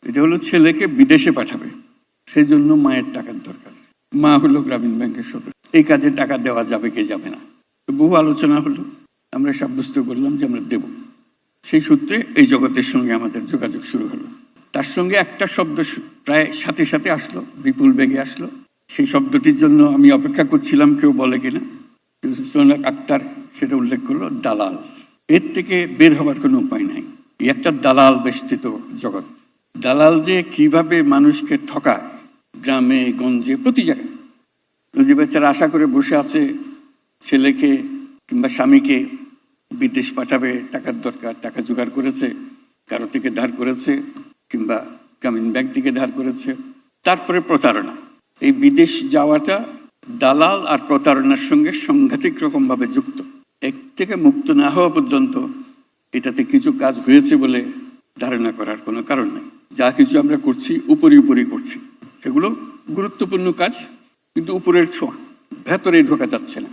এটা হলো ছেলেকে বিদেশে পাঠাবে, সেই জন্য মায়ের টাকার দরকার। মা হলো গ্রামীণ ব্যাংকের সদস্য, এই কাজে টাকা দেওয়া যাবে কি যাবে না, তো বহু আলোচনা হলো, আমরা সাব্যস্ত করলাম যে আমরা দেব। সেই সূত্রে এই জগতের সঙ্গে আমাদের যোগাযোগ শুরু হলো। তার সঙ্গে একটা শব্দ প্রায় সাথে সাথে আসলো, বিপুল বেগে আসলো। সেই শব্দটির জন্য আমি অপেক্ষা করছিলাম কেউ বলে কিনা। সোনাক আক্তার সেটা উল্লেখ করলো, দালাল। এর থেকে বের হবার কোনো উপায় নাই। এই একটা দালাল বেষ্টিত জগৎ। দালাল যে কিভাবে মানুষকে ঠকায়, গ্রামে গঞ্জে প্রতি জায়গায়। যে বেচারা আশা করে বসে আছে ছেলেকে কিংবা স্বামীকে বিদেশ পাঠাবে, টাকার দরকার, টাকা জোগাড় করেছে, কারো থেকে ধার করেছে কিংবা গ্রামীণ ব্যাংক থেকে ধার করেছে, তারপরে প্রতারণা। এই বিদেশ যাওয়াটা দালাল আর প্রতারণার সঙ্গে সাংঘাতিক রকমভাবে যুক্ত। এক থেকে মুক্ত না হওয়া পর্যন্ত এটাতে কিছু কাজ হয়েছে বলে ধারণা করার কোনো কারণ নেই। যা কিছু আমরা করছি উপরি করছি, সেগুলো গুরুত্বপূর্ণ কাজ, কিন্তু উপরের ছোঁয়া, ভেতরে ঢোকা যাচ্ছে না।